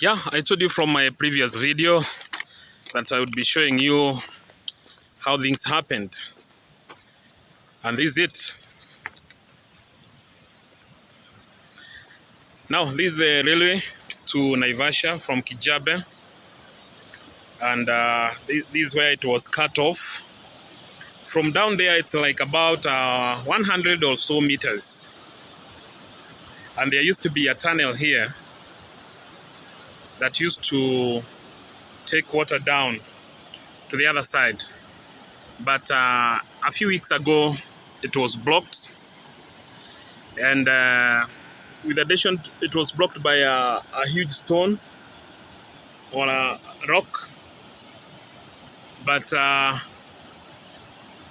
Yeah, I told you from my previous video that I would be showing you how things happened. And this is it. Now, this is the railway to Naivasha from Kijabe. And this is where it was cut off. From down there, it's like about 100 or so meters. And there used to be a tunnel here that used to take water down to the other side. But a few weeks ago, it was blocked. And with addition, it was blocked by a huge stone or a rock. But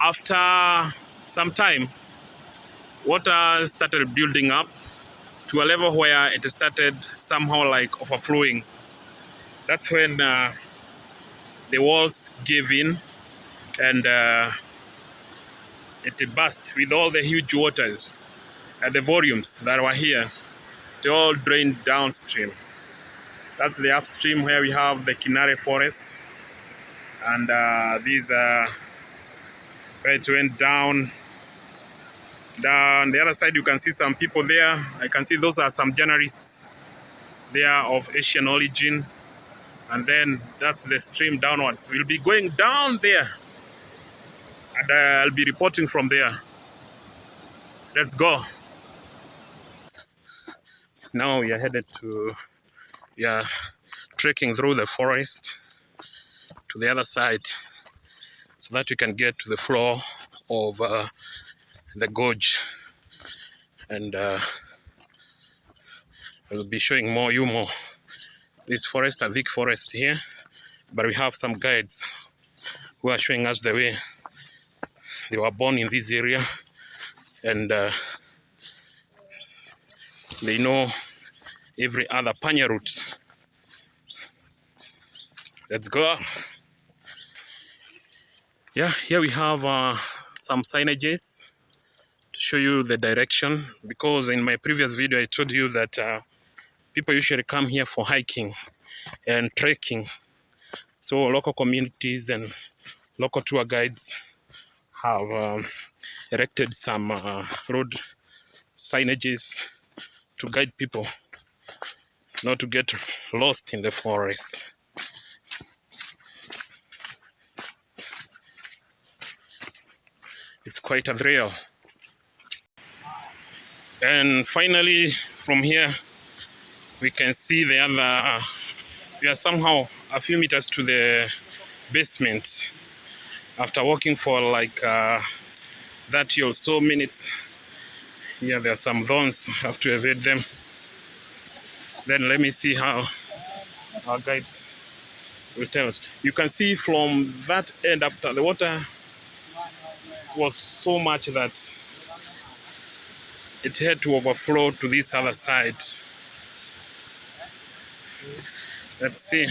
after some time, water started building up to a level where it started somehow like overflowing. That's when the walls gave in and it burst with all the huge waters and the volumes that were here. They all drained downstream. That's the upstream where we have the Kinare forest. And these where it went down. Down the other side, you can see some people there. I can see those are some journalists there of Asian origin. And then that's the stream downwards. We'll be going down there. And I'll be reporting from there. Let's go. Now we are headed to, trekking through the forest to the other side so that we can get to the floor of the gorge. And I'll be showing more. This forest, a big forest here, but we have some guides who are showing us the way. They were born in this area and they know every other panya route. Let's go. Yeah, here we have some signages to show you the direction, because in my previous video I told you that people usually come here for hiking and trekking. So local communities and local tour guides have erected some road signages to guide people not to get lost in the forest. It's quite a thrill. And finally, from here, we can see the other, we are somehow a few meters to the basement. After walking for like 30 or so minutes, here there are some thorns, I have to evade them. Then let me see how our guides will tell us. You can see from that end, after the water was so much that it had to overflow to this other side. Let's see.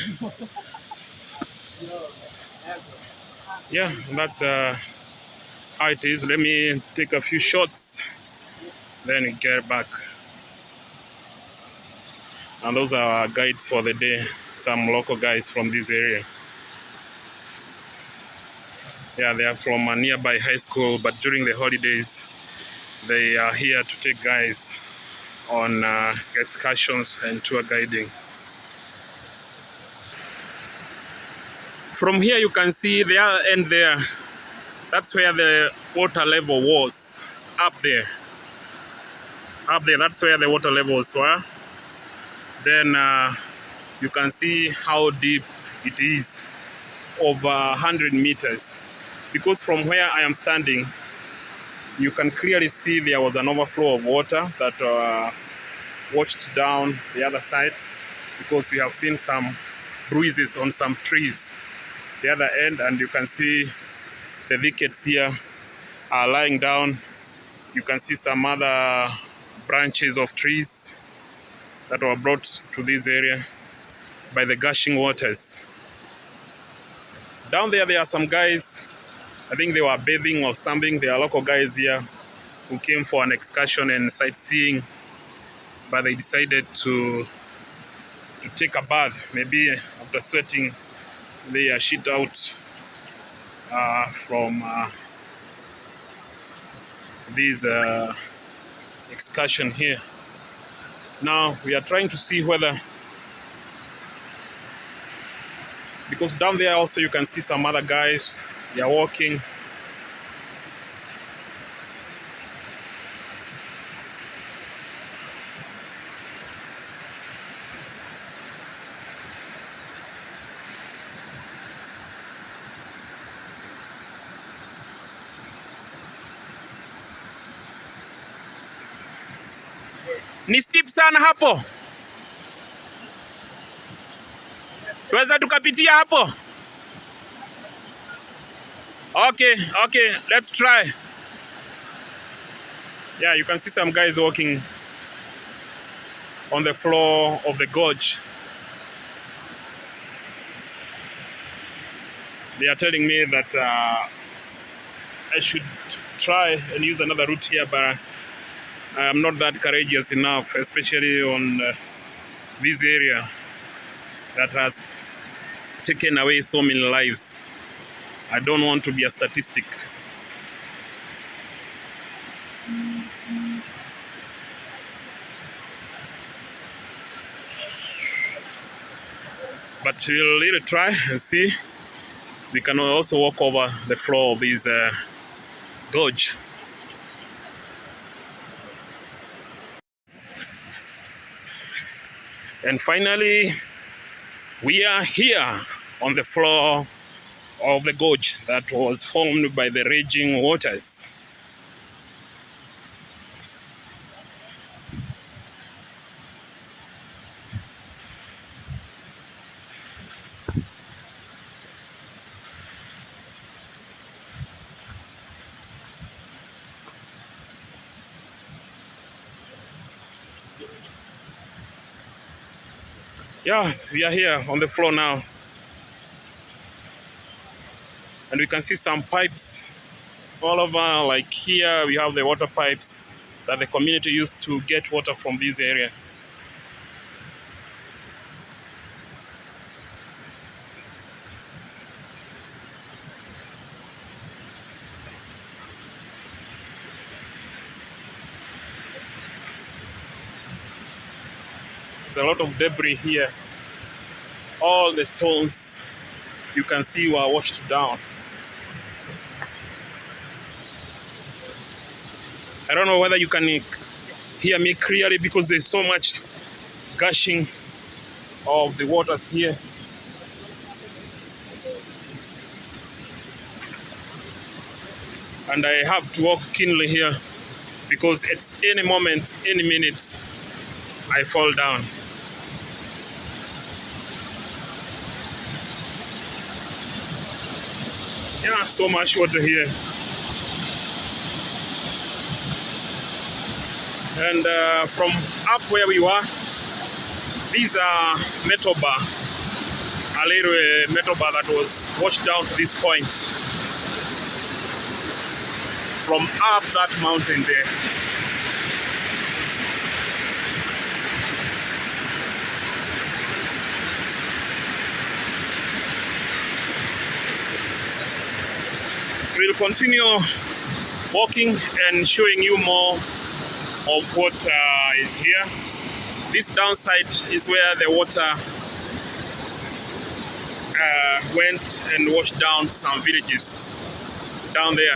Yeah, that's how it is. Let me take a few shots, then we get back. And those are our guides for the day, some local guys from this area. Yeah, they are from a nearby high school, but during the holidays, they are here to take guys on excursions and tour guiding. From here, you can see the other end there. That's where the water level was, up there. Up there, that's where the water levels were. Then you can see how deep it is, over 100 meters. Because from where I am standing, you can clearly see there was an overflow of water that washed down the other side, because we have seen some bruises on some trees the other end, and you can see the wickets here are lying down. You can see some other branches of trees that were brought to this area by the gushing waters. Down there, there are some guys, I think they were bathing or something. They are local guys here who came for an excursion and sightseeing, but they decided to to take a bath, maybe after sweating their shit out from this excursion here. Now we are trying to see whether, because down there also you can see some other guys, they are walking. Ni steep sana hapo. Tuweza tukapitia hapo? Okay, let's try. Yeah, you can see some guys walking on the floor of the gorge. They are telling me that I should try and use another route here, but I am not that courageous enough, especially on this area that has taken away so many lives. I don't want to be a statistic. But we'll really try and see. We can also walk over the floor of this gorge. And finally, we are here on the floor of the gorge that was formed by the raging waters. Yeah, we are here on the floor now. And we can see some pipes all over, like here we have the water pipes that the community used to get water from this area. There's a lot of debris here. All the stones you can see were washed down. I don't know whether you can hear me clearly because there's so much gushing of the waters here. And I have to walk keenly here because at any moment, any minute, I fall down. Yeah, so much water here. And from up where we were, these are metal bar, a little metal bar that was washed down to this point from up that mountain there. We'll continue walking and showing you more of what is here. This downside is where the water went and washed down some villages down there.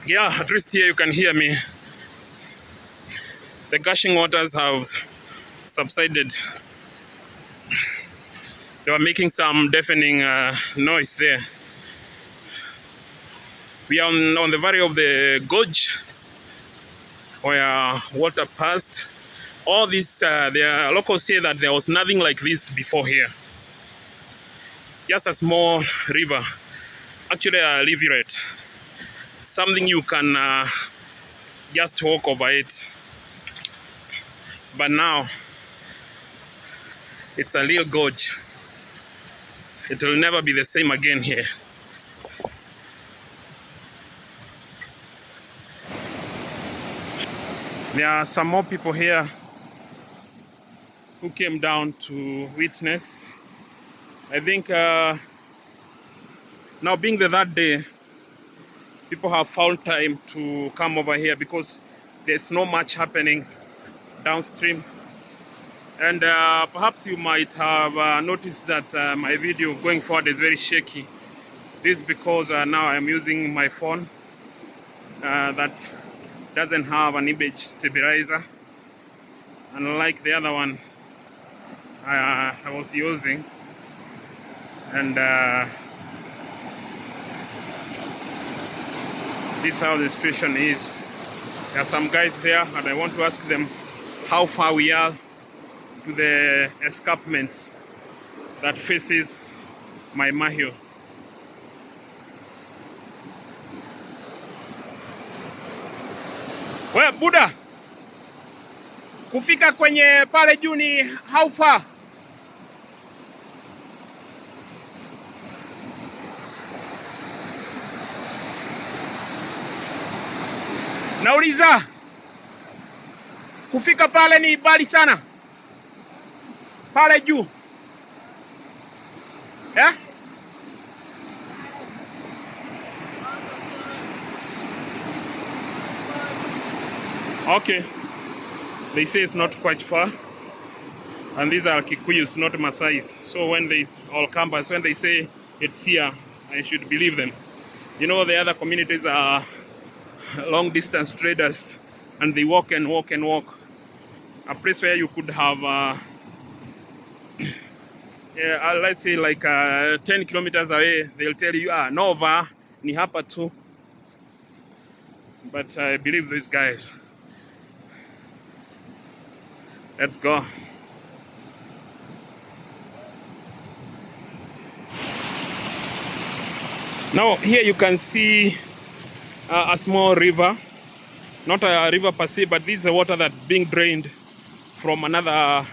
Yeah, at least here you can hear me. The gushing waters have subsided. They were making some deafening noise there. We are on the valley of the gorge where water passed. All this, the locals say that there was nothing like this before here. Just a small river, actually a rivulet. Something you can just walk over it. But now, it's a real gorge. It will never be the same again here. There are some more people here who came down to witness. I think now being the third day, people have found time to come over here because there's not much happening downstream. And perhaps you might have noticed that my video going forward is very shaky. This is because now I'm using my phone that doesn't have an image stabilizer, unlike the other one I was using. And this is how the situation is. There are some guys there, and I want to ask them how far we are to the escarpment that faces my Mahiu. Well, Buddha, kufika kwenye pale juu ni how far? Nauliza, kufika pale ni mbali sana? Pale juu. Yeah? Okay. They say it's not quite far. And these are Kikuyus, not Masais. So when they, all Kambas, when they say it's here, I should believe them. You know, the other communities are long distance traders, and they walk and walk and walk. A place where you could have yeah, let's say like 10 kilometers away, they'll tell you, Nova, ni hapa tu. But I believe these guys. Let's go. Now here you can see a small river, not a river per se, but this is the water that's being drained from another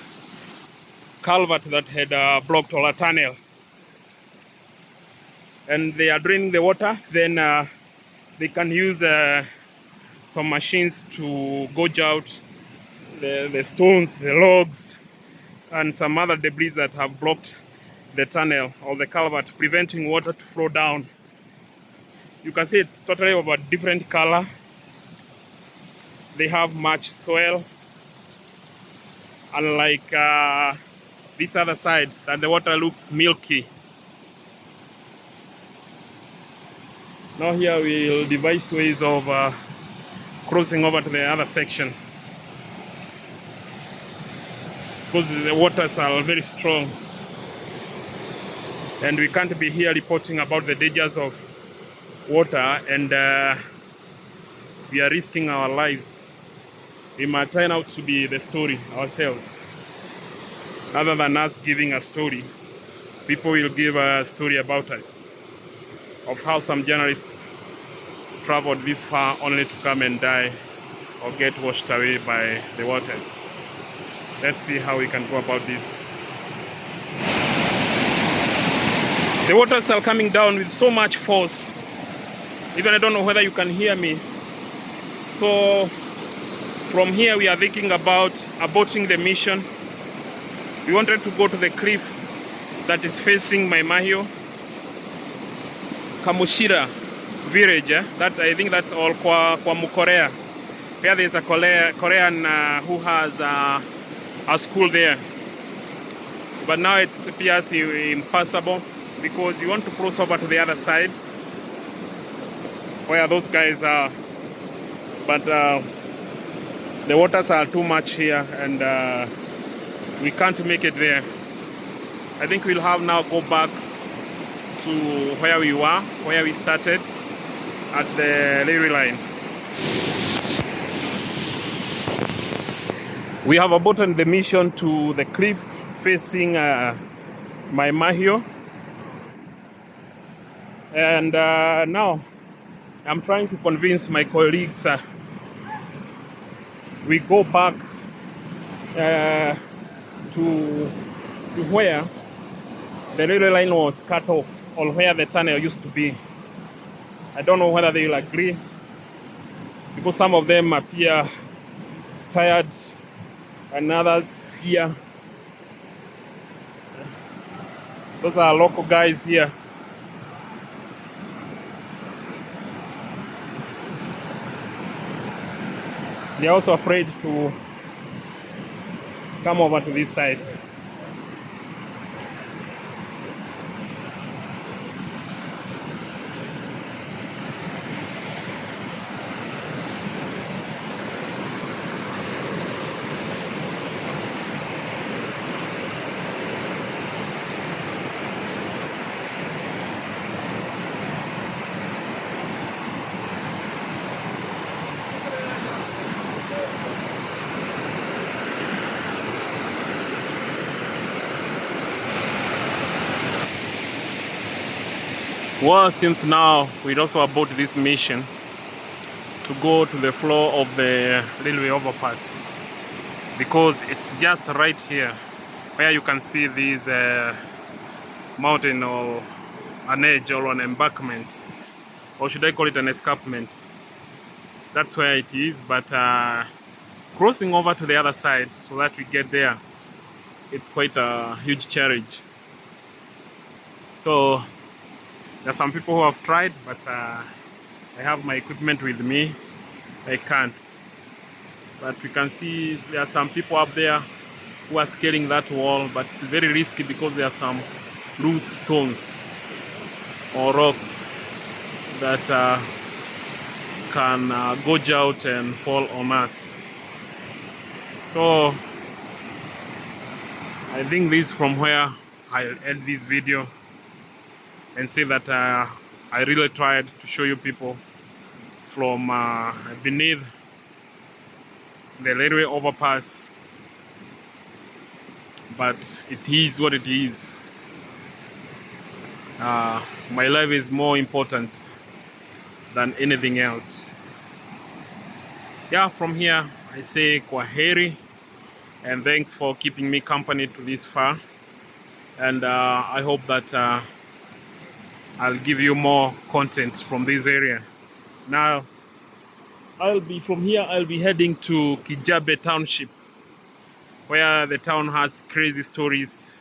culvert that had blocked all a tunnel. And they are draining the water, then they can use some machines to gouge out the stones, the logs, and some other debris that have blocked the tunnel or the culvert, preventing water to flow down. You can see it's totally of a different color. They have much soil, unlike this other side that the water looks milky. Now here we'll devise ways of crossing over to the other section, because the waters are very strong and we can't be here reporting about the dangers of water, and we are risking our lives. We might turn out to be the story ourselves. Rather than us giving a story, people will give a story about us. of how some journalists traveled this far only to come and die or get washed away by the waters. Let's see how we can go about this. The waters are coming down with so much force. Even I don't know whether you can hear me. So from here we are thinking about aborting the mission. We wanted to go to the cliff that is facing Mahiu, Kamushira village. That I think that's all Kwa Mukorea. Where there's a Korean who has a school there. But now it appears impossible because you want to cross over to the other side where those guys are. But the waters are too much here and we can't make it there. I think we'll have now go back to where we were, where we started at the railway line. We have aborted the mission to the cliff facing Mahiu. And now I'm trying to convince my colleagues we go back to where the railway line was cut off or where the tunnel used to be. I don't know whether they will agree because some of them appear tired and others fear. Those are local guys here. They're also afraid to come over to this side. Well, since now we'd also abort this mission to go to the floor of the railway overpass because it's just right here where you can see this mountain or an edge or an embankment, or should I call it an escarpment. That's where it is, but crossing over to the other side so that we get there, it's quite a huge challenge. So there are some people who have tried, but I have my equipment with me. I can't. But we can see there are some people up there who are scaling that wall, but it's very risky because there are some loose stones or rocks that can gouge out and fall on us. So I think this is from where I'll end this video and say that I really tried to show you people from beneath the railway overpass, but it is what it is. My life is more important than anything else. Yeah, from here I say kwaheri and thanks for keeping me company to this far, and I hope that I'll give you more content from this area. Now I'll be heading to Kijabe township, where the town has crazy stories,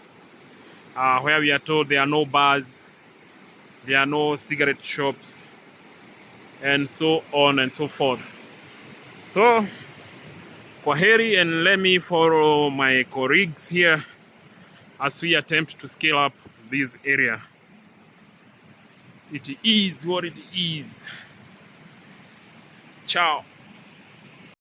where we are told there are no bars, there are no cigarette shops, and so on and so forth. So kwaheri, and let me follow my colleagues here as we attempt to scale up this area. It is what it is. Ciao.